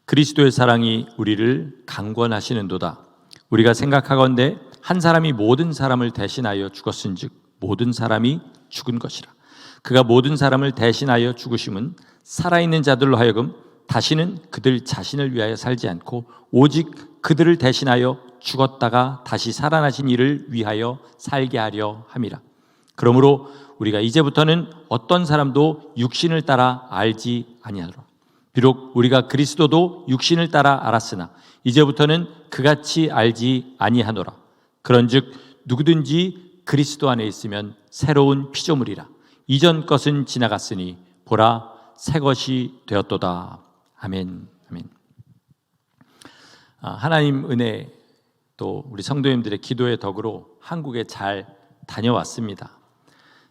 그리스도의 사랑이 우리를 강권하시는도다. 우리가 생각하건대 한 사람이 모든 사람을 대신하여 죽었은즉 모든 사람이 죽은 것이라. 그가 모든 사람을 대신하여 죽으심은 살아있는 자들로 하여금 다시는 그들 자신을 위하여 살지 않고 오직 그들을 대신하여 죽었다가 다시 살아나신 이를 위하여 살게 하려 함이라. 그러므로 우리가 이제부터는 어떤 사람도 육신을 따라 알지 아니하노라. 비록 우리가 그리스도도 육신을 따라 알았으나 이제부터는 그같이 알지 아니하노라. 그런즉 누구든지 그리스도 안에 있으면 새로운 피조물이라. 이전 것은 지나갔으니 보라 새 것이 되었도다. 아멘. 아멘. 하나님 은혜 또 우리 성도님들의 기도의 덕으로 한국에 잘 다녀왔습니다.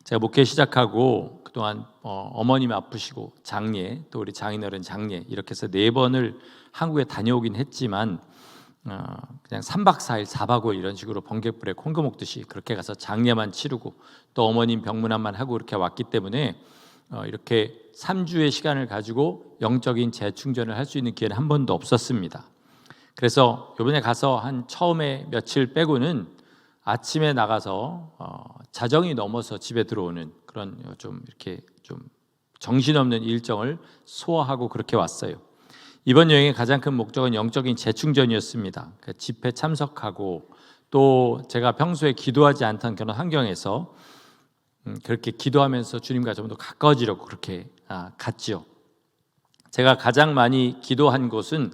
제가 목회 시작하고 그동안 어머님 아프시고 장례, 또 우리 장인어른 장례 이렇게 해서 4번을 한국에 다녀오긴 했지만 그냥 3박 4일 4박 5일 이런 식으로 번개불에 콩고 먹듯이 그렇게 가서 장례만 치르고 또 어머님 병문안만 하고 이렇게 왔기 때문에 이렇게 3주의 시간을 가지고 영적인 재충전을 할 수 있는 기회는 한 번도 없었습니다. 그래서 이번에 가서 한 처음에 며칠 빼고는 아침에 나가서 자정이 넘어서 집에 들어오는 그런 좀 이렇게 좀 정신없는 일정을 소화하고 그렇게 왔어요. 이번 여행의 가장 큰 목적은 영적인 재충전이었습니다. 그 집회 참석하고 또 제가 평소에 기도하지 않던 그런 환경에서 그렇게 기도하면서 주님과 좀 더 가까워지려고 그렇게 갔지요. 제가 가장 많이 기도한 곳은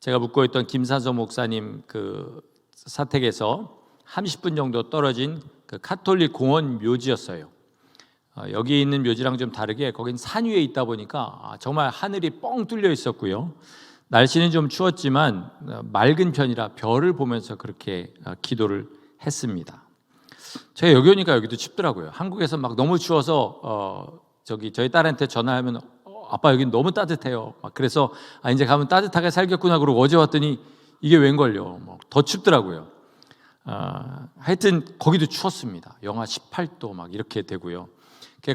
제가 묵고 있던 김산서 목사님 그 사택에서 30분 정도 떨어진 그 카톨릭 공원 묘지였어요. 여기 있는 묘지랑 좀 다르게 거긴 산 위에 있다 보니까 정말 하늘이 뻥 뚫려 있었고요. 날씨는 좀 추웠지만 맑은 편이라 별을 보면서 그렇게 기도를 했습니다. 제가 여기 오니까 여기도 춥더라고요. 한국에서 막 너무 추워서 저희 딸한테 전화하면 아빠 여긴 너무 따뜻해요. 막 그래서 이제 가면 따뜻하게 살겠구나 그러고 어제 왔더니 이게 웬걸요. 더 춥더라고요. 하여튼 거기도 추웠습니다. 영하 18도 막 이렇게 되고요.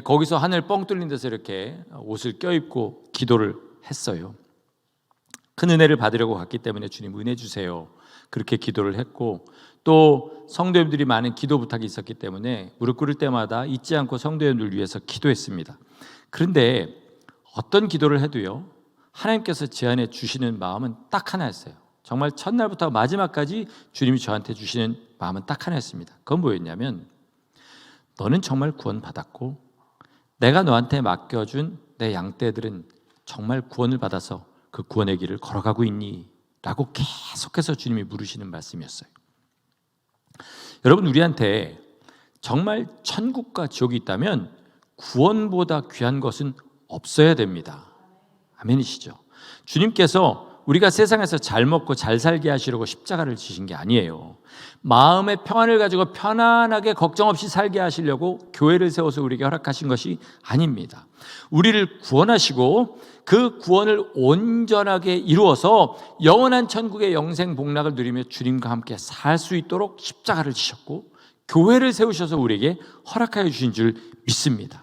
거기서 하늘 뻥 뚫린 데서 이렇게 옷을 껴입고 기도를 했어요. 큰 은혜를 받으려고 갔기 때문에 주님 은혜 주세요. 그렇게 기도를 했고 또 성도님들이 많은 기도 부탁이 있었기 때문에 무릎 꿇을 때마다 잊지 않고 성도님들 위해서 기도했습니다. 그런데 어떤 기도를 해도요 하나님께서 제안해 주시는 마음은 딱 하나였어요. 정말 첫날부터 마지막까지 주님이 저한테 주시는 마음은 딱 하나였습니다. 그건 뭐였냐면 너는 정말 구원받았고 내가 너한테 맡겨준 내 양떼들은 정말 구원을 받아서 그 구원의 길을 걸어가고 있니? 라고 계속해서 주님이 물으시는 말씀이었어요. 여러분 우리한테 정말 천국과 지옥이 있다면 구원보다 귀한 것은 없어야 됩니다. 아멘이시죠? 주님께서 우리가 세상에서 잘 먹고 잘 살게 하시려고 십자가를 지신 게 아니에요. 마음의 평안을 가지고 편안하게 걱정 없이 살게 하시려고 교회를 세워서 우리에게 허락하신 것이 아닙니다. 우리를 구원하시고 그 구원을 온전하게 이루어서 영원한 천국의 영생 복락을 누리며 주님과 함께 살 수 있도록 십자가를 지셨고 교회를 세우셔서 우리에게 허락하여 주신 줄 믿습니다.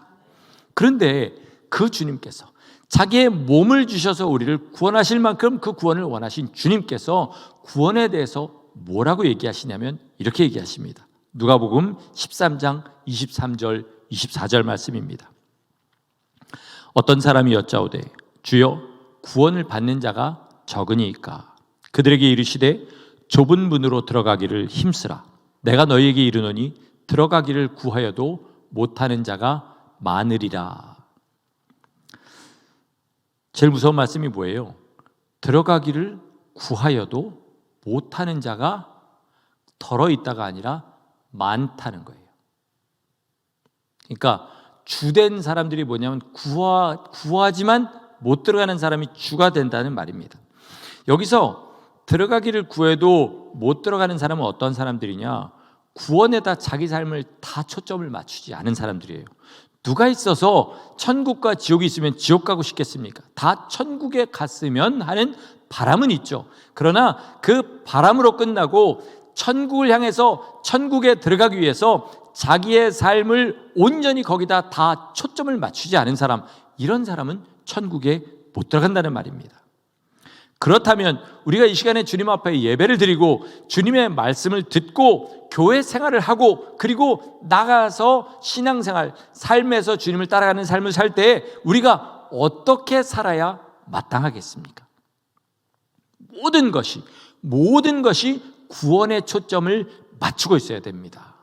그런데 그 주님께서 자기의 몸을 주셔서 우리를 구원하실 만큼 그 구원을 원하신 주님께서 구원에 대해서 뭐라고 얘기하시냐면 이렇게 얘기하십니다. 누가복음 13장 23절 24절 말씀입니다. 어떤 사람이 여짜오되 주여 구원을 받는 자가 적으니이까 그들에게 이르시되 좁은 문으로 들어가기를 힘쓰라. 내가 너희에게 이르노니 들어가기를 구하여도 못하는 자가 많으리라. 제일 무서운 말씀이 뭐예요? 들어가기를 구하여도 못하는 자가 덜어 있다가 아니라 많다는 거예요. 그러니까 주된 사람들이 뭐냐면 구하지만 못 들어가는 사람이 주가 된다는 말입니다. 여기서 들어가기를 구해도 못 들어가는 사람은 어떤 사람들이냐? 구원에다 자기 삶을 다 초점을 맞추지 않은 사람들이에요. 누가 있어서 천국과 지옥이 있으면 지옥 가고 싶겠습니까? 다 천국에 갔으면 하는 바람은 있죠. 그러나 그 바람으로 끝나고 천국을 향해서 천국에 들어가기 위해서 자기의 삶을 온전히 거기다 다 초점을 맞추지 않은 사람, 이런 사람은 천국에 못 들어간다는 말입니다. 그렇다면 우리가 이 시간에 주님 앞에 예배를 드리고 주님의 말씀을 듣고 교회 생활을 하고 그리고 나가서 신앙생활, 삶에서 주님을 따라가는 삶을 살 때 우리가 어떻게 살아야 마땅하겠습니까? 모든 것이 구원의 초점을 맞추고 있어야 됩니다.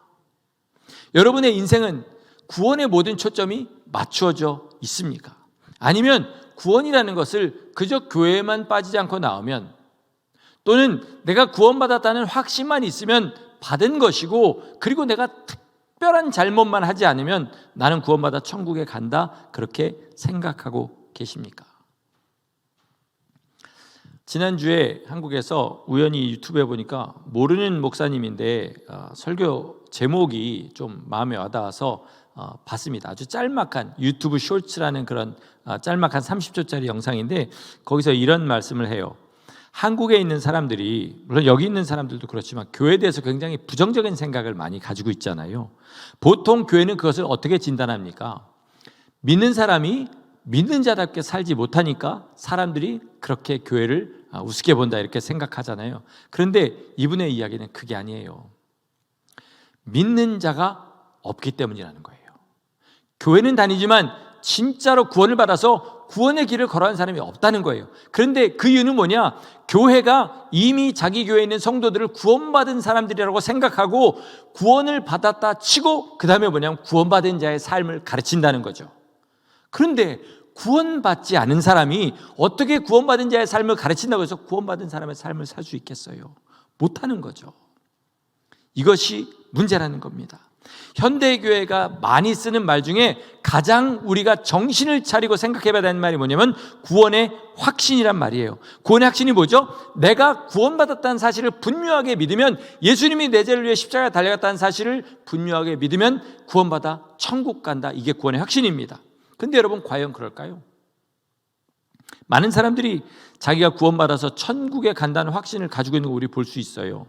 여러분의 인생은 구원의 모든 초점이 맞추어져 있습니까? 아니면 구원이라는 것을 그저 교회만 빠지지 않고 나오면, 또는 내가 구원받았다는 확신만 있으면 받은 것이고, 그리고 내가 특별한 잘못만 하지 않으면 나는 구원받아 천국에 간다, 그렇게 생각하고 계십니까? 지난주에 한국에서 우연히 유튜브에 보니까 모르는 목사님인데 설교 제목이 좀 마음에 와닿아서 봤습니다. 아주 짤막한 유튜브 쇼츠라는 그런 짤막한 30초짜리 영상인데 거기서 이런 말씀을 해요. 한국에 있는 사람들이, 물론 여기 있는 사람들도 그렇지만 교회에 대해서 굉장히 부정적인 생각을 많이 가지고 있잖아요. 보통 교회는 그것을 어떻게 진단합니까? 믿는 사람이 믿는 자답게 살지 못하니까 사람들이 그렇게 교회를 우습게 본다, 이렇게 생각하잖아요. 그런데 이분의 이야기는 그게 아니에요. 믿는 자가 없기 때문이라는 거예요. 교회는 다니지만 진짜로 구원을 받아서 구원의 길을 걸어가는 사람이 없다는 거예요. 그런데 그 이유는 뭐냐? 교회가 이미 자기 교회에 있는 성도들을 구원받은 사람들이라고 생각하고 구원을 받았다 치고 그 다음에 뭐냐면 구원받은 자의 삶을 가르친다는 거죠. 그런데 구원받지 않은 사람이 어떻게 구원받은 자의 삶을 가르친다고 해서 구원받은 사람의 삶을 살 수 있겠어요? 못하는 거죠. 이것이 문제라는 겁니다. 현대교회가 많이 쓰는 말 중에 가장 우리가 정신을 차리고 생각해 봐야 되는 말이 뭐냐면 구원의 확신이란 말이에요. 구원의 확신이 뭐죠? 내가 구원받았다는 사실을 분명하게 믿으면, 예수님이 내 죄를 위해 십자가에 달려갔다는 사실을 분명하게 믿으면 구원받아 천국 간다. 이게 구원의 확신입니다. 근데 여러분, 과연 그럴까요? 많은 사람들이 자기가 구원받아서 천국에 간다는 확신을 가지고 있는 거 우리 볼 수 있어요.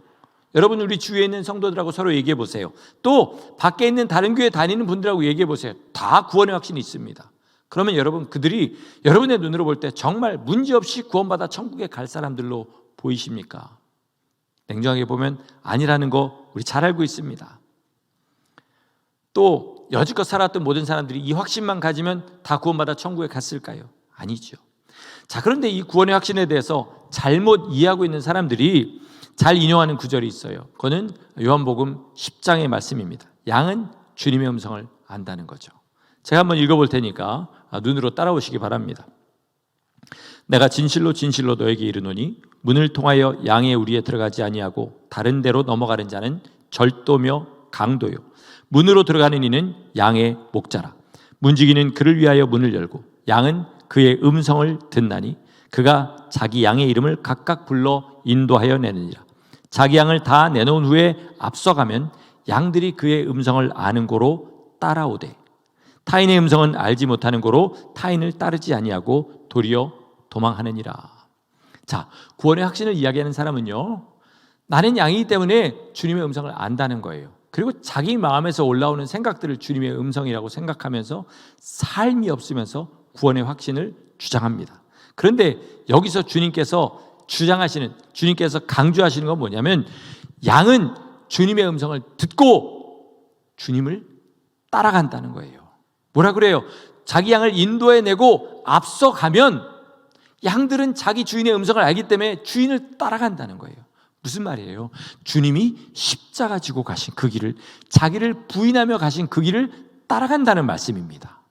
여러분, 우리 주위에 있는 성도들하고 서로 얘기해 보세요. 또 밖에 있는 다른 교회 다니는 분들하고 얘기해 보세요. 다 구원의 확신이 있습니다. 그러면 여러분, 그들이 여러분의 눈으로 볼 때 정말 문제없이 구원받아 천국에 갈 사람들로 보이십니까? 냉정하게 보면 아니라는 거 우리 잘 알고 있습니다. 또 여지껏 살았던 모든 사람들이 이 확신만 가지면 다 구원받아 천국에 갔을까요? 아니죠. 자, 그런데 이 구원의 확신에 대해서 잘못 이해하고 있는 사람들이 잘 인용하는 구절이 있어요. 그거는 요한복음 10장의 말씀입니다. 양은 주님의 음성을 안다는 거죠. 제가 한번 읽어볼 테니까 눈으로 따라오시기 바랍니다. 내가 진실로 진실로 너에게 이르노니 문을 통하여 양의 우리에 들어가지 아니하고 다른 데로 넘어가는 자는 절도며 강도요, 문으로 들어가는 이는 양의 목자라. 문지기는 그를 위하여 문을 열고 양은 그의 음성을 듣나니 그가 자기 양의 이름을 각각 불러 인도하여 내느니라. 자기 양을 다 내놓은 후에 앞서가면 양들이 그의 음성을 아는 고로 따라오되 타인의 음성은 알지 못하는 고로 타인을 따르지 아니하고 도리어 도망하느니라. 자, 구원의 확신을 이야기하는 사람은요, 나는 양이기 때문에 주님의 음성을 안다는 거예요. 그리고 자기 마음에서 올라오는 생각들을 주님의 음성이라고 생각하면서 삶이 없으면서 구원의 확신을 주장합니다. 그런데 여기서 주님께서 강조하시는 건 뭐냐면, 양은 주님의 음성을 듣고 주님을 따라간다는 거예요. 뭐라 그래요? 자기 양을 인도해내고 앞서가면 양들은 자기 주인의 음성을 알기 때문에 주인을 따라간다는 거예요. 무슨 말이에요? 주님이 십자가 지고 가신 그 길을, 자기를 부인하며 가신 그 길을 따라간다는 말씀입니다.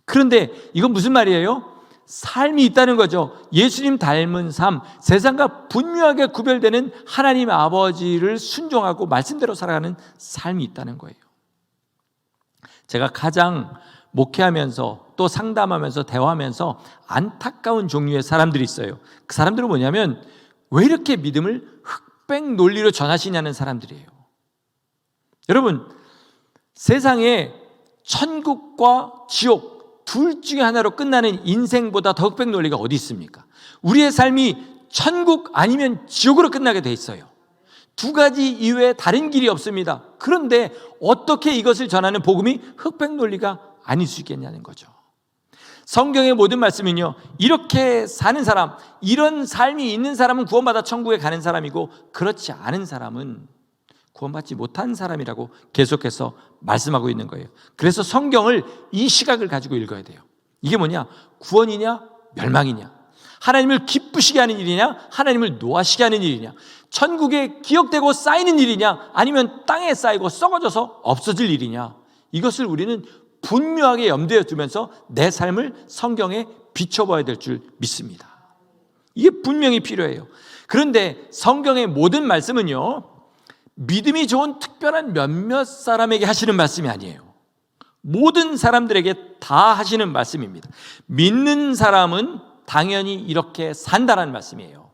그런데 이건 무슨 말이에요? 삶이 있다는 거죠. 예수님 닮은 삶, 세상과 분명하게 구별되는 하나님 아버지를 순종하고 말씀대로 살아가는 삶이 있다는 거예요. 제가 가장 목회하면서 또 상담하면서 대화하면서 안타까운 종류의 사람들이 있어요. 그 사람들은 뭐냐면, 왜 이렇게 믿음을 흑백 논리로 전하시냐는 사람들이에요. 여러분, 세상에 천국과 지옥 둘 중에 하나로 끝나는 인생보다 더 흑백 논리가 어디 있습니까? 우리의 삶이 천국 아니면 지옥으로 끝나게 돼 있어요. 두 가지 이외에 다른 길이 없습니다. 그런데 어떻게 이것을 전하는 복음이 흑백 논리가 아닐 수 있겠냐는 거죠. 성경의 모든 말씀은요, 이렇게 사는 사람, 이런 삶이 있는 사람은 구원받아 천국에 가는 사람이고, 그렇지 않은 사람은 구원받지 못한 사람이라고 계속해서 말씀하고 있는 거예요. 그래서 성경을 이 시각을 가지고 읽어야 돼요. 이게 뭐냐? 구원이냐 멸망이냐? 하나님을 기쁘시게 하는 일이냐, 하나님을 노하시게 하는 일이냐, 천국에 기억되고 쌓이는 일이냐, 아니면 땅에 쌓이고 썩어져서 없어질 일이냐, 이것을 우리는 분명하게 염두에 두면서 내 삶을 성경에 비춰봐야 될 줄 믿습니다. 이게 분명히 필요해요. 그런데 성경의 모든 말씀은요, 믿음이 좋은 특별한 몇몇 사람에게 하시는 말씀이 아니에요. 모든 사람들에게 다 하시는 말씀입니다. 믿는 사람은 당연히 이렇게 산다라는 말씀이에요.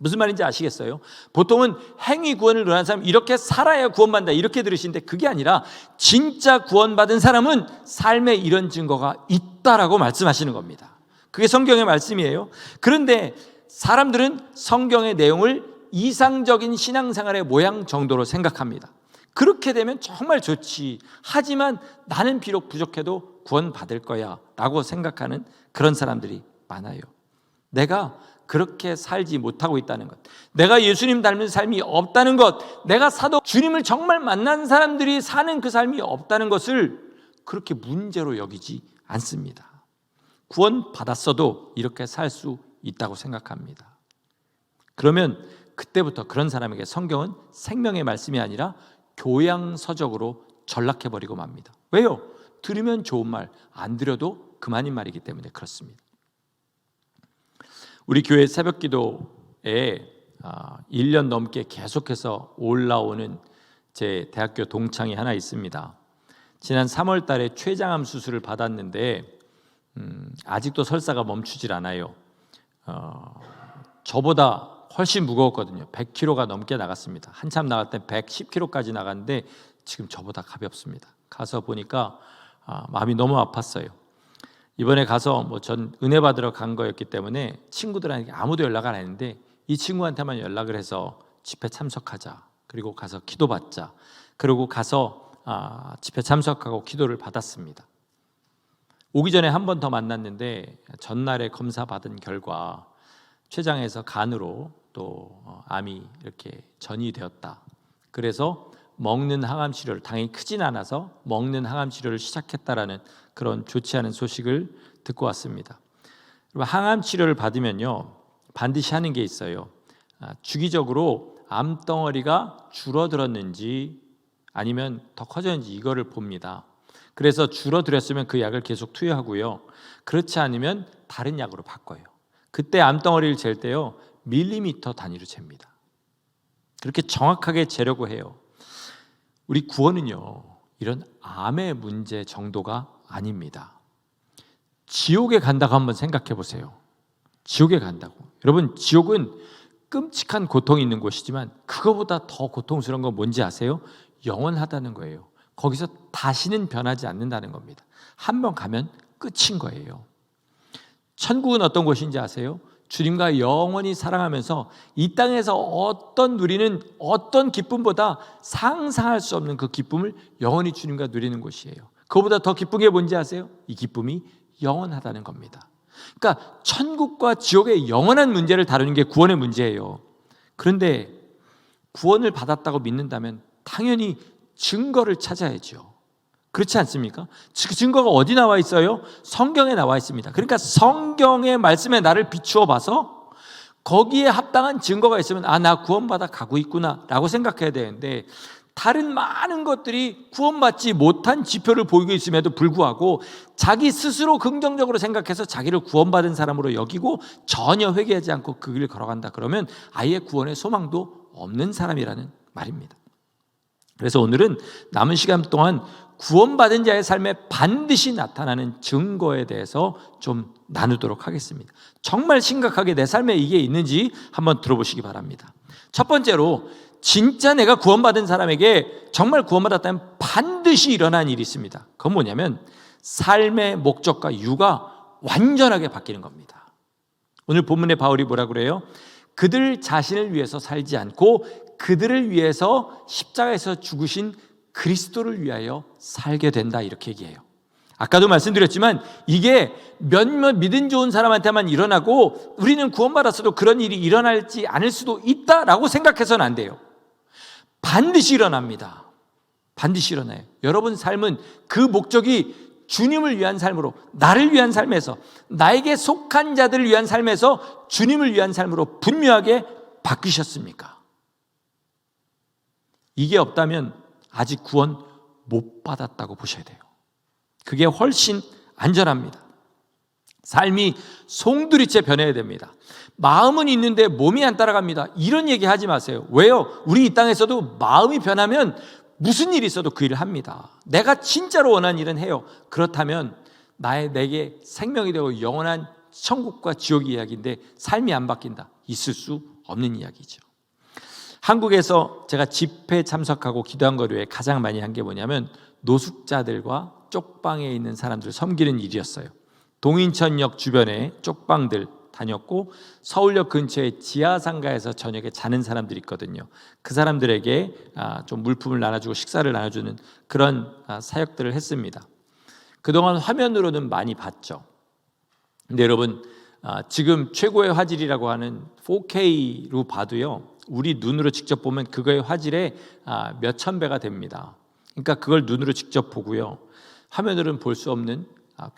무슨 말인지 아시겠어요? 보통은 행위 구원을 논하는 사람, 이렇게 살아야 구원받는다 이렇게 들으시는데, 그게 아니라 진짜 구원받은 사람은 삶에 이런 증거가 있다라고 말씀하시는 겁니다. 그게 성경의 말씀이에요. 그런데 사람들은 성경의 내용을 이상적인 신앙생활의 모양 정도로 생각합니다. 그렇게 되면 정말 좋지, 하지만 나는 비록 부족해도 구원받을 거야 라고 생각하는 그런 사람들이 많아요. 내가 그렇게 살지 못하고 있다는 것, 내가 예수님 닮은 삶이 없다는 것, 내가 사도 주님을 정말 만난 사람들이 사는 그 삶이 없다는 것을 그렇게 문제로 여기지 않습니다. 구원받았어도 이렇게 살 수 있다고 생각합니다. 그러면 그때부터 그런 사람에게 성경은 생명의 말씀이 아니라 교양서적으로 전락해버리고 맙니다. 왜요? 들으면 좋은 말, 안 들어도 그만인 말이기 때문에 그렇습니다. 우리 교회 새벽기도에 1년 넘게 계속해서 올라오는 제 대학교 동창이 하나 있습니다. 지난 3월 달에 췌장암 수술을 받았는데 아직도 설사가 멈추질 않아요. 저보다 훨씬 무거웠거든요. 100kg가 넘게 나갔습니다. 한참 나갈 때 110kg까지 나갔는데 지금 저보다 가볍습니다. 가서 보니까 마음이 너무 아팠어요. 이번에 가서 전 은혜 받으러 간 거였기 때문에 친구들한테 아무도 연락 안 했는데, 이 친구한테만 연락을 해서 집회 참석하자, 그리고 가서 기도받자, 그리고 가서 집회 참석하고 기도를 받았습니다. 오기 전에 한 번 더 만났는데 전날에 검사 받은 결과 췌장에서 간으로 또 암이 이렇게 전이 되었다. 그래서 먹는 항암 치료를, 당연히 크진 않아서 먹는 항암 치료를 시작했다라는 그런 좋지 않은 소식을 듣고 왔습니다. 항암 치료를 받으면요, 반드시 하는 게 있어요. 주기적으로 암덩어리가 줄어들었는지 아니면 더 커졌는지 이거를 봅니다. 그래서 줄어들었으면 그 약을 계속 투여하고요, 그렇지 않으면 다른 약으로 바꿔요. 그때 암덩어리를 잴 때요, 밀리미터 단위로 잽니다. 그렇게 정확하게 재려고 해요. 우리 구원은요, 이런 암의 문제 정도가 아닙니다. 지옥에 간다고 한번 생각해 보세요. 지옥에 간다고. 여러분, 지옥은 끔찍한 고통이 있는 곳이지만 그거보다 더 고통스러운 건 뭔지 아세요? 영원하다는 거예요. 거기서 다시는 변하지 않는다는 겁니다. 한 번 가면 끝인 거예요. 천국은 어떤 곳인지 아세요? 주님과 영원히 사랑하면서 이 땅에서 누리는 어떤 기쁨보다 상상할 수 없는 그 기쁨을 영원히 주님과 누리는 곳이에요. 그거보다 더 기쁜 게 뭔지 아세요? 이 기쁨이 영원하다는 겁니다. 그러니까 천국과 지옥의 영원한 문제를 다루는 게 구원의 문제예요. 그런데 구원을 받았다고 믿는다면 당연히 증거를 찾아야죠. 그렇지 않습니까? 그 증거가 어디 나와 있어요? 성경에 나와 있습니다. 그러니까 성경의 말씀에 나를 비추어 봐서 거기에 합당한 증거가 있으면 나 구원받아 가고 있구나 라고 생각해야 되는데, 다른 많은 것들이 구원받지 못한 지표를 보이고 있음에도 불구하고 자기 스스로 긍정적으로 생각해서 자기를 구원받은 사람으로 여기고 전혀 회개하지 않고 그 길을 걸어간다, 그러면 아예 구원의 소망도 없는 사람이라는 말입니다. 그래서 오늘은 남은 시간 동안 구원받은 자의 삶에 반드시 나타나는 증거에 대해서 좀 나누도록 하겠습니다. 정말 심각하게 내 삶에 이게 있는지 한번 들어보시기 바랍니다. 첫 번째로, 진짜 내가 구원받은 사람에게 정말 구원받았다면 반드시 일어난 일이 있습니다. 그건 뭐냐면 삶의 목적과 이유가 완전하게 바뀌는 겁니다. 오늘 본문에 바울이 뭐라 그래요? 그들 자신을 위해서 살지 않고 그들을 위해서 십자가에서 죽으신 그리스도를 위하여 살게 된다, 이렇게 얘기해요. 아까도 말씀드렸지만 이게 몇몇 믿음 좋은 사람한테만 일어나고 우리는 구원받았어도 그런 일이 일어나지 않을 수도 있다라고 생각해서는 안 돼요. 반드시 일어납니다. 반드시 일어나요. 여러분 삶은 그 목적이 주님을 위한 삶으로, 나를 위한 삶에서, 나에게 속한 자들을 위한 삶에서 주님을 위한 삶으로 분명하게 바뀌셨습니까? 이게 없다면 아직 구원 못 받았다고 보셔야 돼요. 그게 훨씬 안전합니다. 삶이 송두리째 변해야 됩니다. 마음은 있는데 몸이 안 따라갑니다. 이런 얘기 하지 마세요. 왜요? 우리 이 땅에서도 마음이 변하면 무슨 일이 있어도 그 일을 합니다. 내가 진짜로 원하는 일은 해요. 그렇다면 내게 생명이 되고 영원한 천국과 지옥의 이야기인데 삶이 안 바뀐다. 있을 수 없는 이야기죠. 한국에서 제가 집회 참석하고 기도한 것 외에 가장 많이 한 게 뭐냐면 노숙자들과 쪽방에 있는 사람들을 섬기는 일이었어요. 동인천역 주변에 쪽방들 다녔고 서울역 근처에 지하상가에서 저녁에 자는 사람들이 있거든요. 그 사람들에게 좀 물품을 나눠주고 식사를 나눠주는 그런 사역들을 했습니다. 그동안 화면으로는 많이 봤죠. 근데 여러분 지금 최고의 화질이라고 하는 4K로 봐도요, 우리 눈으로 직접 보면 그거의 화질에 몇천 배가 됩니다. 그러니까 그걸 눈으로 직접 보고요, 화면으로는 볼 수 없는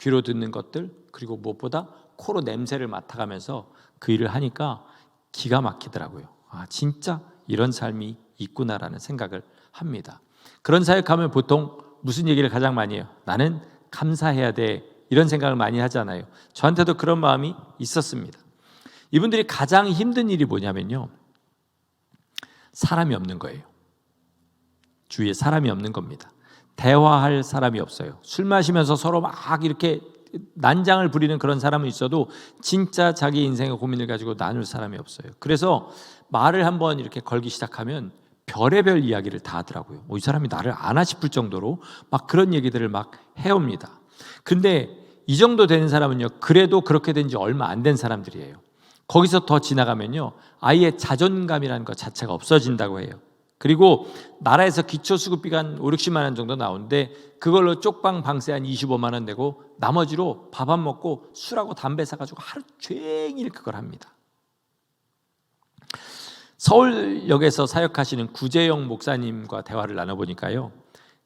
귀로 듣는 것들, 그리고 무엇보다 코로 냄새를 맡아가면서 그 일을 하니까 기가 막히더라고요. 진짜 이런 삶이 있구나라는 생각을 합니다. 그런 사역하면 보통 무슨 얘기를 가장 많이 해요? 나는 감사해야 돼. 이런 생각을 많이 하잖아요. 저한테도 그런 마음이 있었습니다. 이분들이 가장 힘든 일이 뭐냐면요, 사람이 없는 거예요. 주위에 사람이 없는 겁니다. 대화할 사람이 없어요. 술 마시면서 서로 막 이렇게 난장을 부리는 그런 사람은 있어도 진짜 자기 인생의 고민을 가지고 나눌 사람이 없어요. 그래서 말을 한번 이렇게 걸기 시작하면 별의별 이야기를 다 하더라고요. 이 사람이 나를 아나 싶을 정도로 막 그런 얘기들을 막 해옵니다. 근데 이 정도 되는 사람은요, 그래도 그렇게 된 지 얼마 안 된 사람들이에요. 거기서 더 지나가면요, 아예 자존감이라는 것 자체가 없어진다고 해요. 그리고 나라에서 기초수급비가 한 5, 60만 원 정도 나오는데 그걸로 쪽방 방세 한 25만 원 내고 나머지로 밥 안 먹고 술하고 담배 사가지고 하루 종일 그걸 합니다. 서울역에서 사역하시는 구재영 목사님과 대화를 나눠보니까요,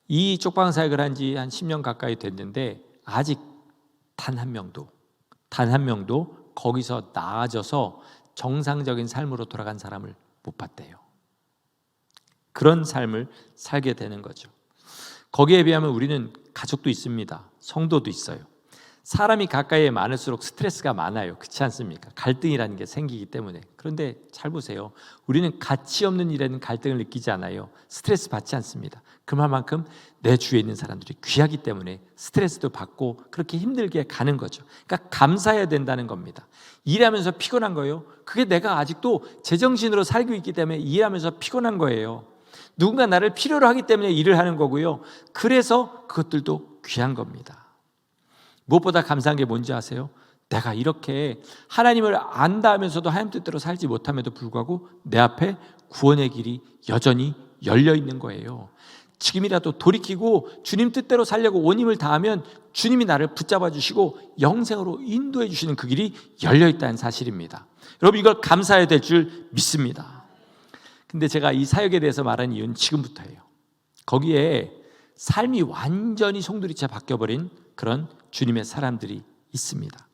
이 쪽방 사역을 한 지 한 10년 가까이 됐는데 아직 단 한 명도 거기서 나아져서 정상적인 삶으로 돌아간 사람을 못 봤대요. 그런 삶을 살게 되는 거죠. 거기에 비하면 우리는 가족도 있습니다. 성도도 있어요. 사람이 가까이에 많을수록 스트레스가 많아요. 그렇지 않습니까? 갈등이라는 게 생기기 때문에. 그런데 잘 보세요. 우리는 가치 없는 일에는 갈등을 느끼지 않아요. 스트레스 받지 않습니다. 그만큼 내 주위에 있는 사람들이 귀하기 때문에 스트레스도 받고 그렇게 힘들게 가는 거죠. 그러니까 감사해야 된다는 겁니다. 일하면서 피곤한 거예요. 그게 내가 아직도 제정신으로 살고 있기 때문에 일하면서 피곤한 거예요. 누군가 나를 필요로 하기 때문에 일을 하는 거고요. 그래서 그것들도 귀한 겁니다. 무엇보다 감사한 게 뭔지 아세요? 내가 이렇게 하나님을 안다 하면서도 하나님 뜻대로 살지 못함에도 불구하고 내 앞에 구원의 길이 여전히 열려 있는 거예요. 지금이라도 돌이키고 주님 뜻대로 살려고 온 힘을 다하면 주님이 나를 붙잡아 주시고 영생으로 인도해 주시는 그 길이 열려 있다는 사실입니다. 여러분, 이걸 감사해야 될 줄 믿습니다. 근데 제가 이 사역에 대해서 말하는 이유는 지금부터예요. 거기에 삶이 완전히 송두리째 바뀌어버린 그런 주님의 사람들이 있습니다.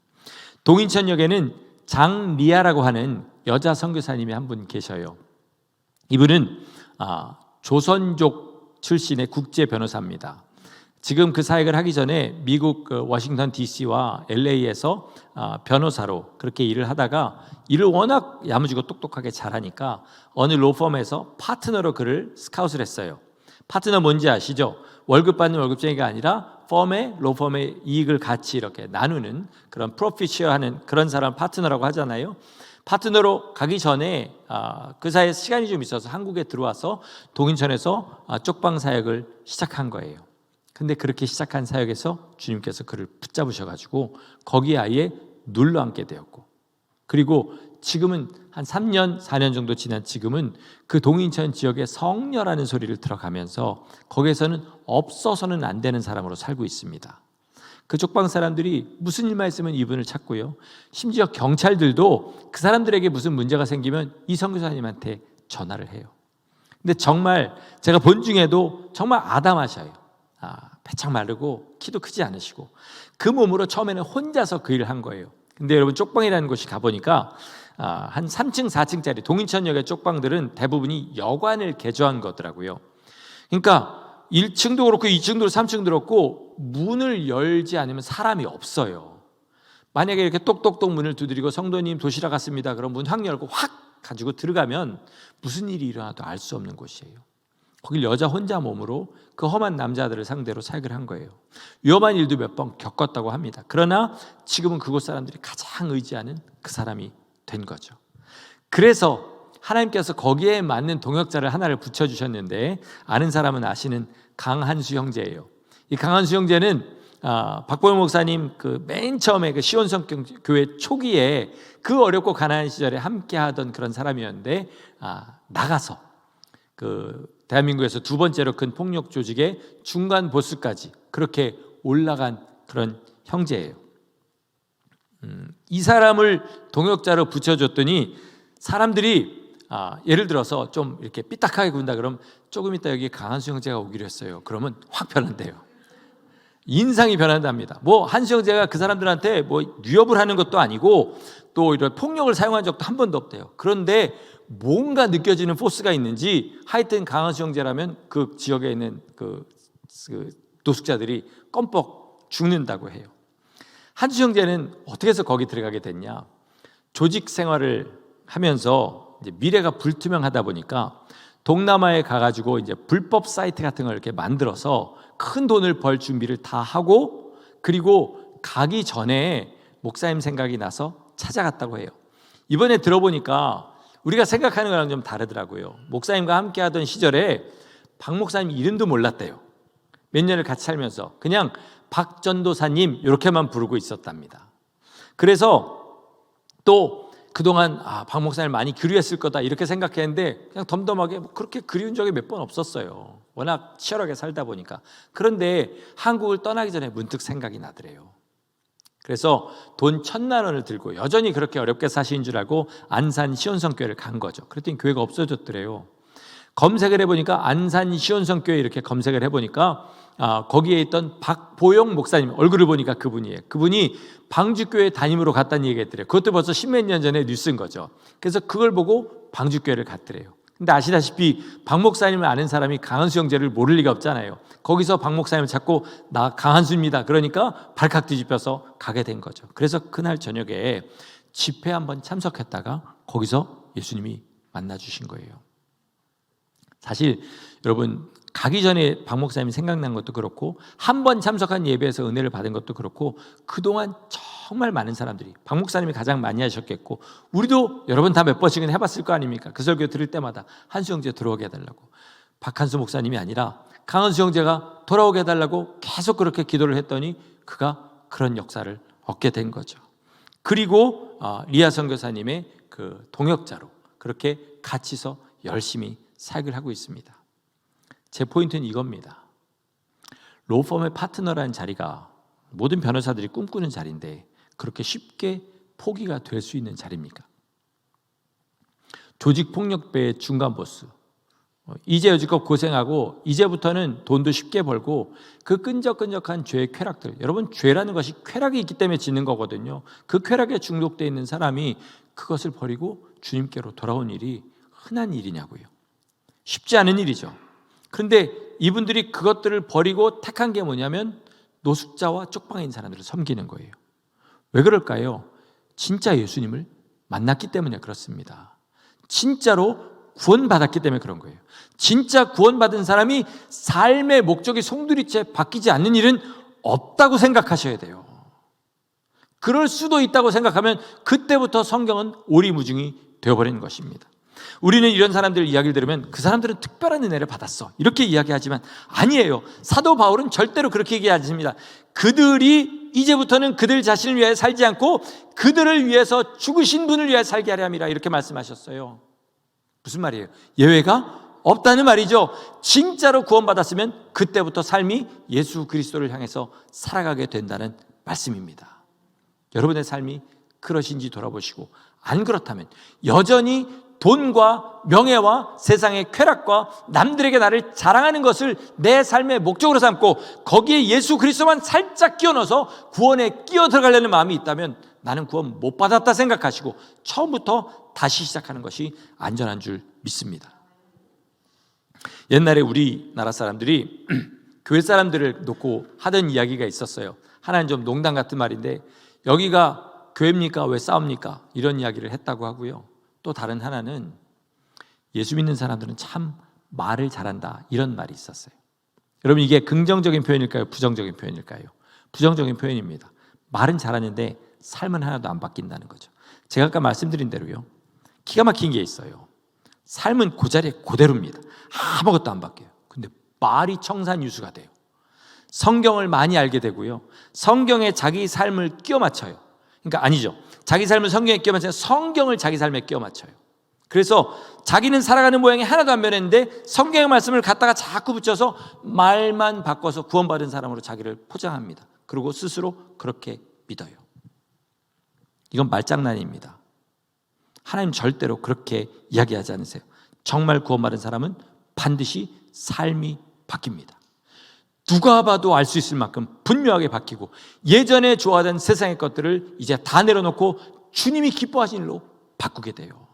동인천역에는 장리아라고 하는 여자 선교사님이 한 분 계셔요. 이분은 조선족 출신의 국제 변호사입니다. 지금 그 사역을 하기 전에 미국 워싱턴 DC와 LA에서 변호사로 그렇게 일을 하다가 일을 워낙 야무지고 똑똑하게 잘하니까 어느 로펌에서 파트너로 그를 스카웃을 했어요. 파트너 뭔지 아시죠? 월급 받는 월급쟁이가 아니라 로펌의 이익을 같이 이렇게 나누는 그런 프로피셔하는 그런 사람 파트너라고 하잖아요. 파트너로 가기 전에 그 사이에 시간이 좀 있어서 한국에 들어와서 동인천에서 쪽방 사역을 시작한 거예요. 근데 그렇게 시작한 사역에서 주님께서 그를 붙잡으셔가지고 거기에 아예 눌러앉게 되었고, 그리고 지금은 한 3년, 4년 정도 지난 지금은 그 동인천 지역에 성녀라는 소리를 들어가면서 거기에서는 없어서는 안 되는 사람으로 살고 있습니다. 그 쪽방 사람들이 무슨 일만 있으면 이분을 찾고요. 심지어 경찰들도 그 사람들에게 무슨 문제가 생기면 이 선교사님한테 전화를 해요. 근데 정말 제가 본 중에도 정말 아담하셔요. 배창 마르고 키도 크지 않으시고 그 몸으로 처음에는 혼자서 그 일을 한 거예요. 근데 여러분 쪽방이라는 곳이 가보니까 한 3층 4층짜리 동인천역의 쪽방들은 대부분이 여관을 개조한 거더라고요. 그러니까 1층도 그렇고 2층도 3층도 그렇고 문을 열지 않으면 사람이 없어요. 만약에 이렇게 똑똑똑 문을 두드리고 성도님 도시락 왔습니다. 그럼 문 확 열고 확 가지고 들어가면 무슨 일이 일어나도 알 수 없는 곳이에요. 거길 여자 혼자 몸으로 그 험한 남자들을 상대로 사역을 한 거예요. 위험한 일도 몇 번 겪었다고 합니다. 그러나 지금은 그곳 사람들이 가장 의지하는 그 사람이 된 거죠. 그래서 하나님께서 거기에 맞는 동역자를 하나를 붙여주셨는데 아는 사람은 아시는 강한수 형제예요. 이 강한수 형제는 박보영 목사님 그 맨 처음에 그 시온성교회 초기에 그 어렵고 가난한 시절에 함께하던 그런 사람이었는데 나가서 그 대한민국에서 두 번째로 큰 폭력 조직의 중간 보스까지 그렇게 올라간 그런 형제예요. 이 사람을 동역자로 붙여줬더니 사람들이 예를 들어서 좀 이렇게 삐딱하게 군다 그러면 조금 이따 여기 강한수 형제가 오기로 했어요. 그러면 확 변한대요. 인상이 변한답니다. 뭐 한수 형제가 그 사람들한테 뭐 위협을 하는 것도 아니고 또 이런 폭력을 사용한 적도 한 번도 없대요. 그런데 뭔가 느껴지는 포스가 있는지 하여튼 강한수 형제라면 그 지역에 있는 그 노숙자들이 껌뻑 죽는다고 해요. 한수 형제는 어떻게 해서 거기 들어가게 됐냐? 조직 생활을 하면서 이제 미래가 불투명하다 보니까 동남아에 가가지고 이제 불법 사이트 같은 걸 이렇게 만들어서 큰 돈을 벌 준비를 다 하고 그리고 가기 전에 목사님 생각이 나서 찾아갔다고 해요. 이번에 들어보니까 우리가 생각하는 거랑 좀 다르더라고요. 목사님과 함께 하던 시절에 박 목사님 이름도 몰랐대요. 몇 년을 같이 살면서 그냥 박 전도사님 이렇게만 부르고 있었답니다. 그래서 또 그동안 박 목사님 많이 그리웠을 거다 이렇게 생각했는데 그냥 덤덤하게 그렇게 그리운 적이 몇 번 없었어요. 워낙 치열하게 살다 보니까. 그런데 한국을 떠나기 전에 문득 생각이 나더래요. 그래서 돈 1,000만 원을 들고 여전히 그렇게 어렵게 사시는 줄 알고 안산 시온성교회를 간 거죠. 그랬더니 교회가 없어졌더래요. 검색을 해보니까 안산 시온성교회 이렇게 검색을 해보니까 거기에 있던 박보영 목사님 얼굴을 보니까 그분이에요. 그분이 방주교회 담임으로 갔다는 얘기가 있더래요. 그것도 벌써 10몇 년 전에 뉴스인 거죠. 그래서 그걸 보고 방주교회를 갔더래요. 근데 아시다시피 박 목사님을 아는 사람이 강한수 형제를 모를 리가 없잖아요. 거기서 박 목사님을 찾고 나 강한수입니다. 그러니까 발칵 뒤집혀서 가게 된 거죠. 그래서 그날 저녁에 집회 한번 참석했다가 거기서 예수님이 만나주신 거예요. 사실 여러분 가기 전에 박 목사님이 생각난 것도 그렇고 한 번 참석한 예배에서 은혜를 받은 것도 그렇고 그동안 정말 많은 사람들이 박 목사님이 가장 많이 하셨겠고 우리도 여러 번 다 몇 번씩은 해봤을 거 아닙니까? 그 설교 들을 때마다 한수 형제 들어오게 해달라고 박한수 목사님이 아니라 강한수 형제가 돌아오게 해달라고 계속 그렇게 기도를 했더니 그가 그런 역사를 얻게 된 거죠. 그리고 리아 선교사님의 그 동역자로 그렇게 같이서 열심히 사역을 하고 있습니다. 제 포인트는 이겁니다. 로펌의 파트너라는 자리가 모든 변호사들이 꿈꾸는 자리인데 그렇게 쉽게 포기가 될 수 있는 자리입니까? 조직폭력배의 중간 보스 이제 여지껏 고생하고 이제부터는 돈도 쉽게 벌고 그 끈적끈적한 죄의 쾌락들 여러분 죄라는 것이 쾌락이 있기 때문에 짓는 거거든요. 그 쾌락에 중독되어 있는 사람이 그것을 버리고 주님께로 돌아온 일이 흔한 일이냐고요. 쉽지 않은 일이죠. 그런데 이분들이 그것들을 버리고 택한 게 뭐냐면 노숙자와 쪽방에 있는 사람들을 섬기는 거예요. 왜 그럴까요? 진짜 예수님을 만났기 때문에 그렇습니다. 진짜로 구원받았기 때문에 그런 거예요. 진짜 구원받은 사람이 삶의 목적이 송두리째 바뀌지 않는 일은 없다고 생각하셔야 돼요. 그럴 수도 있다고 생각하면 그때부터 성경은 오리무중이 되어버리는 것입니다. 우리는 이런 사람들 이야기를 들으면 그 사람들은 특별한 은혜를 받았어 이렇게 이야기하지만 아니에요. 사도 바울은 절대로 그렇게 얘기하지 않습니다. 그들이 이제부터는 그들 자신을 위하여 살지 않고 그들을 위해서 죽으신 분을 위하여 살게 하려 함이라 이렇게 말씀하셨어요. 무슨 말이에요? 예외가 없다는 말이죠. 진짜로 구원받았으면 그때부터 삶이 예수 그리스도를 향해서 살아가게 된다는 말씀입니다. 여러분의 삶이 그러신지 돌아보시고, 안 그렇다면 여전히 돈과 명예와 세상의 쾌락과 남들에게 나를 자랑하는 것을 내 삶의 목적으로 삼고 거기에 예수 그리스도만 살짝 끼워 넣어서 구원에 끼어 들어가려는 마음이 있다면 나는 구원 못 받았다 생각하시고 처음부터 다시 시작하는 것이 안전한 줄 믿습니다. 옛날에 우리나라 사람들이 교회 사람들을 놓고 하던 이야기가 있었어요. 하나는 좀 농담 같은 말인데, 여기가 교회입니까? 왜 싸웁니까? 이런 이야기를 했다고 하고요. 또 다른 하나는 예수 믿는 사람들은 참 말을 잘한다, 이런 말이 있었어요. 여러분, 이게 긍정적인 표현일까요? 부정적인 표현일까요? 부정적인 표현입니다. 말은 잘하는데 삶은 하나도 안 바뀐다는 거죠. 제가 아까 말씀드린 대로요, 기가 막힌 게 있어요. 삶은 그 자리에 그대로입니다. 아무것도 안 바뀌어요. 근데 말이 청산유수가 돼요. 성경을 많이 알게 되고요, 성경에 자기 삶을 끼워 맞춰요. 그러니까 아니죠, 자기 삶을 성경에 끼워 맞춰요. 성경을 자기 삶에 끼워 맞춰요. 그래서 자기는 살아가는 모양이 하나도 안 변했는데 성경의 말씀을 갖다가 자꾸 붙여서 말만 바꿔서 구원받은 사람으로 자기를 포장합니다. 그리고 스스로 그렇게 믿어요. 이건 말장난입니다. 하나님 절대로 그렇게 이야기하지 않으세요. 정말 구원받은 사람은 반드시 삶이 바뀝니다. 누가 봐도 알 수 있을 만큼 분명하게 바뀌고, 예전에 좋아하던 세상의 것들을 이제 다 내려놓고 주님이 기뻐하시는 일로 바꾸게 돼요.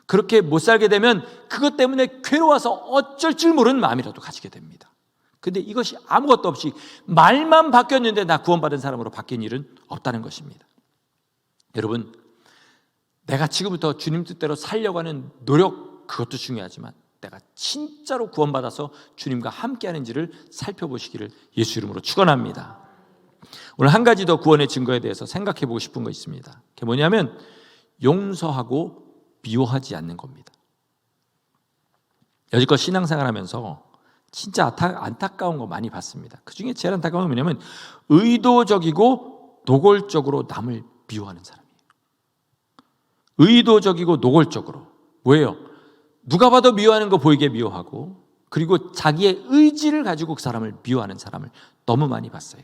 그렇게 못 살게 되면 그것 때문에 괴로워서 어쩔 줄 모르는 마음이라도 가지게 됩니다. 근데 이것이 아무것도 없이 말만 바뀌었는데 나 구원받은 사람으로 바뀐 일은 없다는 것입니다. 여러분, 내가 지금부터 주님 뜻대로 살려고 하는 노력, 그것도 중요하지만 내가 진짜로 구원받아서 주님과 함께하는지를 살펴보시기를 예수 이름으로 축원합니다. 오늘 한 가지 더 구원의 증거에 대해서 생각해 보고 싶은 거 있습니다. 그게 뭐냐면 용서하고 미워하지 않는 겁니다. 여지껏 신앙생활하면서 진짜 안타까운 거 많이 봤습니다. 그중에 제일 안타까운 건 뭐냐면 의도적이고 노골적으로 남을 미워하는 사람이에요. 의도적이고 노골적으로. 뭐예요? 누가 봐도 미워하는 거 보이게 미워하고, 그리고 자기의 의지를 가지고 그 사람을 미워하는 사람을 너무 많이 봤어요.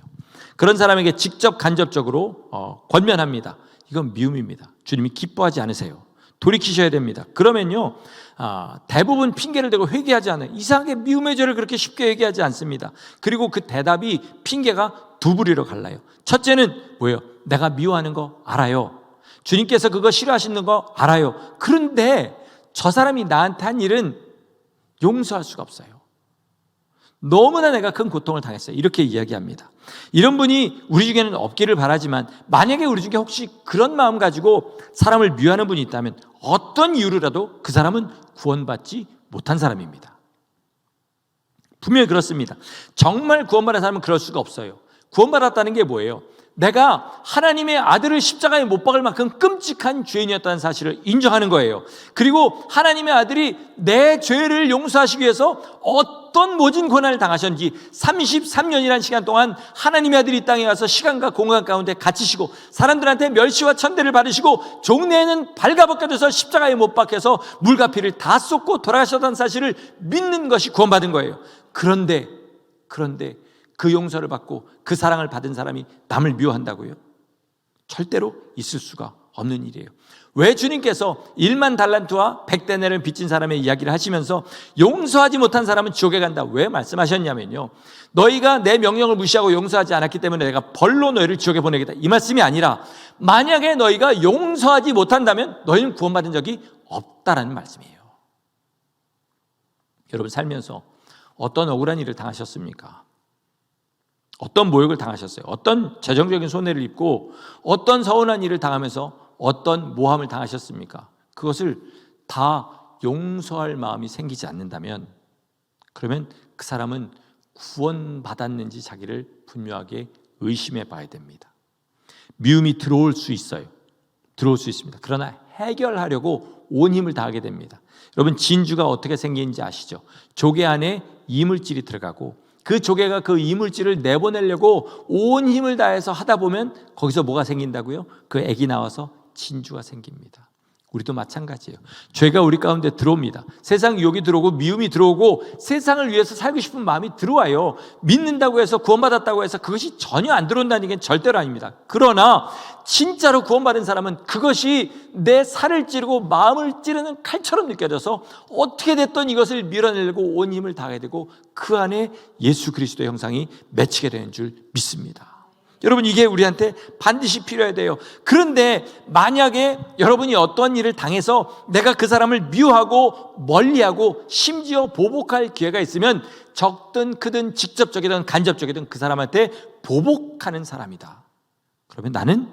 그런 사람에게 직접 간접적으로 권면합니다. 이건 미움입니다. 주님이 기뻐하지 않으세요. 돌이키셔야 됩니다. 그러면요, 대부분 핑계를 대고 회개하지 않아요. 이상하게 미움의 죄를 그렇게 쉽게 회개하지 않습니다. 그리고 그 대답이, 핑계가 두 부리로 갈라요. 첫째는 뭐예요? 내가 미워하는 거 알아요. 주님께서 그거 싫어하시는 거 알아요. 그런데 저 사람이 나한테 한 일은 용서할 수가 없어요. 너무나 내가 큰 고통을 당했어요. 이렇게 이야기합니다. 이런 분이 우리 중에는 없기를 바라지만, 만약에 우리 중에 혹시 그런 마음 가지고 사람을 미워하는 분이 있다면 어떤 이유로라도 그 사람은 구원받지 못한 사람입니다. 분명히 그렇습니다. 정말 구원받은 사람은 그럴 수가 없어요. 구원받았다는 게 뭐예요? 내가 하나님의 아들을 십자가에 못 박을 만큼 끔찍한 죄인이었다는 사실을 인정하는 거예요. 그리고 하나님의 아들이 내 죄를 용서하시기 위해서 어떤 모진 고난을 당하셨는지 33년이라는 시간 동안 하나님의 아들이 이 땅에 와서 시간과 공간 가운데 갇히시고 사람들한테 멸시와 천대를 받으시고 종래에는 발가벗겨져서 십자가에 못 박혀서 물과 피를 다 쏟고 돌아가셨다는 사실을 믿는 것이 구원받은 거예요. 그런데 그 용서를 받고 그 사랑을 받은 사람이 남을 미워한다고요? 절대로 있을 수가 없는 일이에요. 왜 주님께서 1만 달란트와 100데나리온을 빚진 사람의 이야기를 하시면서 용서하지 못한 사람은 지옥에 간다, 왜 말씀하셨냐면요, 너희가 내 명령을 무시하고 용서하지 않았기 때문에 내가 벌로 너희를 지옥에 보내겠다, 이 말씀이 아니라 만약에 너희가 용서하지 못한다면 너희는 구원받은 적이 없다라는 말씀이에요. 여러분, 살면서 어떤 억울한 일을 당하셨습니까? 어떤 모욕을 당하셨어요? 어떤 재정적인 손해를 입고 어떤 서운한 일을 당하면서 어떤 모함을 당하셨습니까? 그것을 다 용서할 마음이 생기지 않는다면, 그러면 그 사람은 구원받았는지 자기를 분명하게 의심해 봐야 됩니다. 미움이 들어올 수 있어요. 들어올 수 있습니다. 그러나 해결하려고 온 힘을 다하게 됩니다. 여러분, 진주가 어떻게 생기는지 아시죠? 조개 안에 이물질이 들어가고 그 조개가 그 이물질을 내보내려고 온 힘을 다해서 하다 보면 거기서 뭐가 생긴다고요? 그 액이 나와서 진주가 생깁니다. 우리도 마찬가지예요. 죄가 우리 가운데 들어옵니다. 세상 유혹이 들어오고 미움이 들어오고 세상을 위해서 살고 싶은 마음이 들어와요. 믿는다고 해서 구원받았다고 해서 그것이 전혀 안 들어온다는 게 절대로 아닙니다. 그러나 진짜로 구원받은 사람은 그것이 내 살을 찌르고 마음을 찌르는 칼처럼 느껴져서 어떻게 됐든 이것을 밀어내려고 온 힘을 다하게 되고 그 안에 예수 그리스도의 형상이 맺히게 되는 줄 믿습니다. 여러분, 이게 우리한테 반드시 필요해야 돼요. 그런데 만약에 여러분이 어떠한 일을 당해서 내가 그 사람을 미워하고 멀리하고 심지어 보복할 기회가 있으면 적든 크든 직접적이든 간접적이든 그 사람한테 보복하는 사람이다. 그러면 나는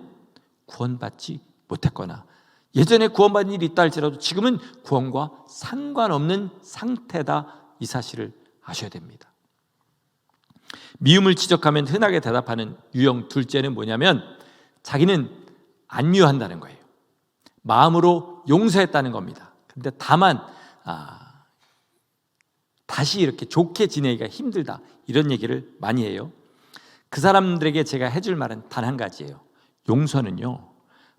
구원받지 못했거나 예전에 구원받은 일이 있다 할지라도 지금은 구원과 상관없는 상태다, 이 사실을 아셔야 됩니다. 미움을 지적하면 흔하게 대답하는 유형 둘째는 뭐냐면 자기는 안 미워한다는 거예요. 마음으로 용서했다는 겁니다. 그런데 다만 다시 이렇게 좋게 지내기가 힘들다, 이런 얘기를 많이 해요. 그 사람들에게 제가 해줄 말은 단 한 가지예요. 용서는요,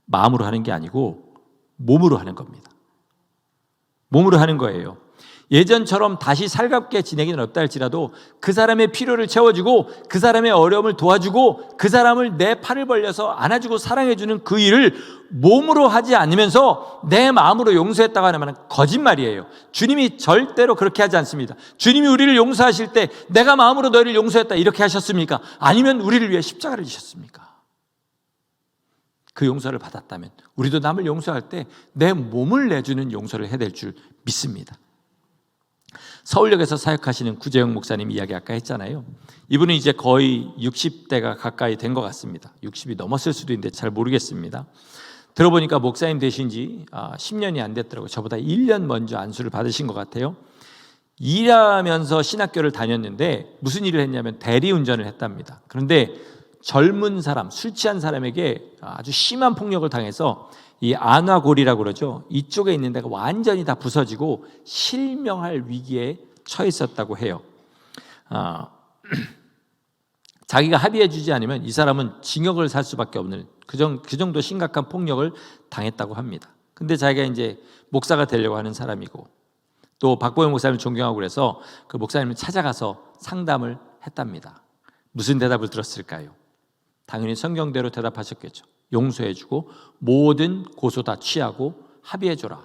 마음으로 하는 게 아니고 몸으로 하는 겁니다. 몸으로 하는 거예요. 예전처럼 다시 살갑게 지내기는 없다 할지라도 그 사람의 필요를 채워주고 그 사람의 어려움을 도와주고 그 사람을 내 팔을 벌려서 안아주고 사랑해주는 그 일을 몸으로 하지 않으면서 내 마음으로 용서했다고 하는 말은 거짓말이에요. 주님이 절대로 그렇게 하지 않습니다. 주님이 우리를 용서하실 때 내가 마음으로 너희를 용서했다 이렇게 하셨습니까? 아니면 우리를 위해 십자가를 지셨습니까? 그 용서를 받았다면 우리도 남을 용서할 때 내 몸을 내주는 용서를 해야 될 줄 믿습니다. 서울역에서 사역하시는 구재영 목사님 이야기 아까 했잖아요. 이분은 이제 거의 60대가 가까이 된 것 같습니다. 60이 넘었을 수도 있는데 잘 모르겠습니다. 들어보니까 목사님 되신 지 10년이 안 됐더라고요. 저보다 1년 먼저 안수를 받으신 것 같아요. 일하면서 신학교를 다녔는데 무슨 일을 했냐면 대리운전을 했답니다. 그런데 젊은 사람, 술 취한 사람에게 아주 심한 폭력을 당해서 이 안화골이라고 그러죠. 이쪽에 있는 데가 완전히 다 부서지고 실명할 위기에 처했었다고 해요. 자기가 합의해 주지 않으면 이 사람은 징역을 살 수밖에 없는 그 정도 심각한 폭력을 당했다고 합니다. 근데 자기가 이제 목사가 되려고 하는 사람이고 또 박보영 목사님을 존경하고 그래서 그 목사님을 찾아가서 상담을 했답니다. 무슨 대답을 들었을까요? 당연히 성경대로 대답하셨겠죠. 용서해주고 모든 고소 다 취하고 합의해줘라,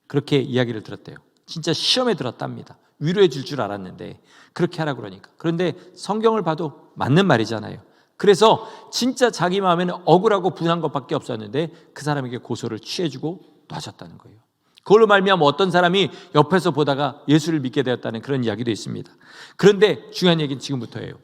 그렇게 이야기를 들었대요. 진짜 시험에 들었답니다. 위로해 줄 줄 알았는데 그렇게 하라 그러니까. 그런데 성경을 봐도 맞는 말이잖아요. 그래서 진짜 자기 마음에는 억울하고 분한 것밖에 없었는데 그 사람에게 고소를 취해주고 놔줬다는 거예요. 그걸로 말미암아 어떤 사람이 옆에서 보다가 예수를 믿게 되었다는 그런 이야기도 있습니다. 그런데 중요한 얘기는 지금부터예요.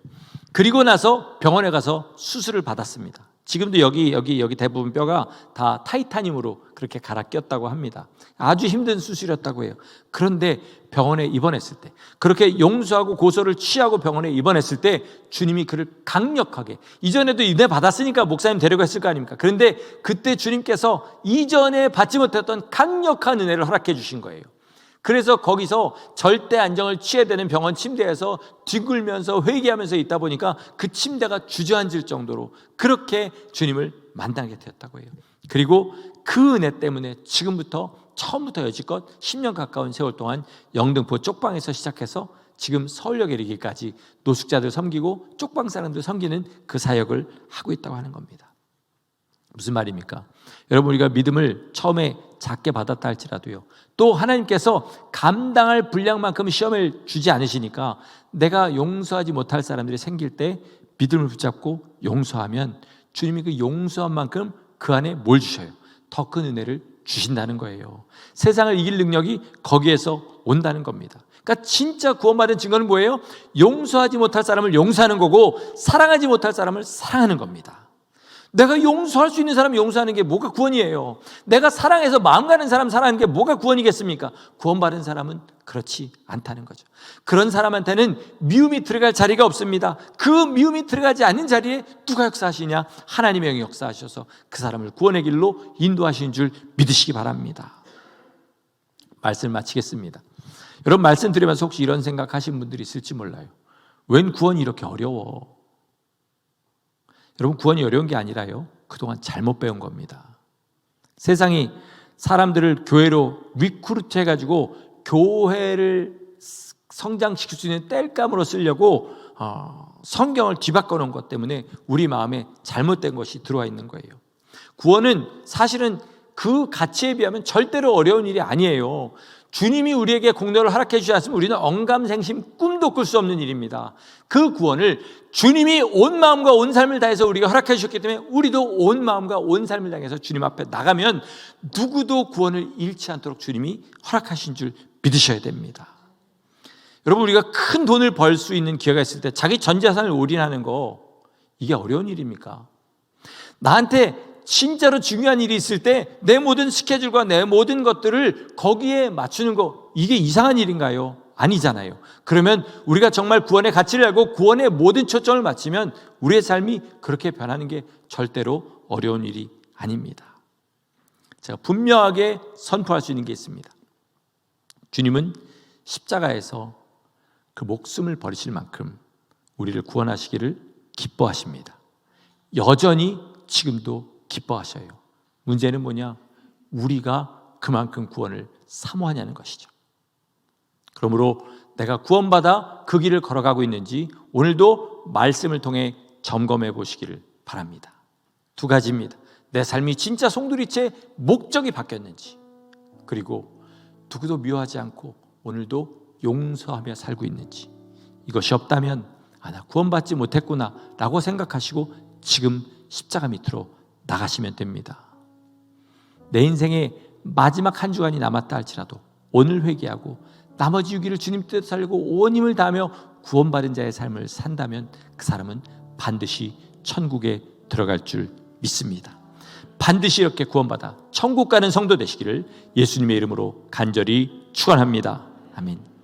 그리고 나서 병원에 가서 수술을 받았습니다. 지금도 여기 대부분 뼈가 다 타이타늄으로 그렇게 갈아 꼈다고 합니다. 아주 힘든 수술이었다고 해요. 그런데 병원에 입원했을 때, 그렇게 용서하고 고소를 취하고 병원에 입원했을 때 주님이 그를 강력하게, 이전에도 은혜 받았으니까 목사님 되려고 했을 거 아닙니까? 그런데 그때 주님께서 이전에 받지 못했던 강력한 은혜를 허락해 주신 거예요. 그래서 거기서 절대 안정을 취해야 되는 병원 침대에서 뒹굴면서 회개하면서 있다 보니까 그 침대가 주저앉을 정도로 그렇게 주님을 만나게 되었다고 해요. 그리고 그 은혜 때문에 지금부터 처음부터 여지껏 10년 가까운 세월 동안 영등포 쪽방에서 시작해서 지금 서울역에 이르기까지 노숙자들 섬기고 쪽방 사람들 섬기는 그 사역을 하고 있다고 하는 겁니다. 무슨 말입니까? 여러분, 우리가 믿음을 처음에 작게 받았다 할지라도요, 또 하나님께서 감당할 분량만큼 시험을 주지 않으시니까 내가 용서하지 못할 사람들이 생길 때 믿음을 붙잡고 용서하면 주님이 그 용서한 만큼 그 안에 뭘 주셔요? 더 큰 은혜를 주신다는 거예요. 세상을 이길 능력이 거기에서 온다는 겁니다. 그러니까 진짜 구원받은 증거는 뭐예요? 용서하지 못할 사람을 용서하는 거고 사랑하지 못할 사람을 사랑하는 겁니다. 내가 용서할 수 있는 사람 용서하는 게 뭐가 구원이에요? 내가 사랑해서 마음 가는 사람 사랑하는 게 뭐가 구원이겠습니까? 구원받은 사람은 그렇지 않다는 거죠. 그런 사람한테는 미움이 들어갈 자리가 없습니다. 그 미움이 들어가지 않는 자리에 누가 역사하시냐? 하나님의 영이 역사하셔서 그 사람을 구원의 길로 인도하시는 줄 믿으시기 바랍니다. 말씀 마치겠습니다. 여러분, 말씀 드리면서 혹시 이런 생각하신 분들이 있을지 몰라요. 웬 구원이 이렇게 어려워? 여러분, 구원이 어려운 게 아니라요, 그동안 잘못 배운 겁니다. 세상이 사람들을 교회로 리크루트 해가지고 교회를 성장시킬 수 있는 땔감으로 쓰려고 성경을 뒤바꿔 놓은 것 때문에 우리 마음에 잘못된 것이 들어와 있는 거예요. 구원은 사실은 그 가치에 비하면 절대로 어려운 일이 아니에요. 주님이 우리에게 공로를 허락해 주지 않으면 우리는 언감생심 꿈도 꿀 수 없는 일입니다. 그 구원을 주님이 온 마음과 온 삶을 다해서 우리가 허락해 주셨기 때문에 우리도 온 마음과 온 삶을 다해서 주님 앞에 나가면 누구도 구원을 잃지 않도록 주님이 허락하신 줄 믿으셔야 됩니다. 여러분, 우리가 큰 돈을 벌 수 있는 기회가 있을 때 자기 전 재산을 올인하는 거, 이게 어려운 일입니까? 나한테 진짜로 중요한 일이 있을 때 내 모든 스케줄과 내 모든 것들을 거기에 맞추는 거, 이게 이상한 일인가요? 아니잖아요. 그러면 우리가 정말 구원의 가치를 알고 구원의 모든 초점을 맞추면 우리의 삶이 그렇게 변하는 게 절대로 어려운 일이 아닙니다. 제가 분명하게 선포할 수 있는 게 있습니다. 주님은 십자가에서 그 목숨을 버리실 만큼 우리를 구원하시기를 기뻐하십니다. 여전히 지금도 기뻐하셔요. 문제는 뭐냐? 우리가 그만큼 구원을 사모하냐는 것이죠. 그러므로 내가 구원받아 그 길을 걸어가고 있는지 오늘도 말씀을 통해 점검해 보시기를 바랍니다. 두 가지입니다. 내 삶이 진짜 송두리째 목적이 바뀌었는지, 그리고 누구도 미워하지 않고 오늘도 용서하며 살고 있는지. 이것이 없다면 나 구원받지 못했구나 라고 생각하시고 지금 십자가 밑으로 나가시면 됩니다. 내 인생의 마지막 한 주간이 남았다 할지라도 오늘 회개하고 나머지 6일을 주님 뜻대로 살고 온 힘을 다하며 구원받은 자의 삶을 산다면 그 사람은 반드시 천국에 들어갈 줄 믿습니다. 반드시 이렇게 구원받아 천국 가는 성도 되시기를 예수님의 이름으로 간절히 축원합니다. 아멘.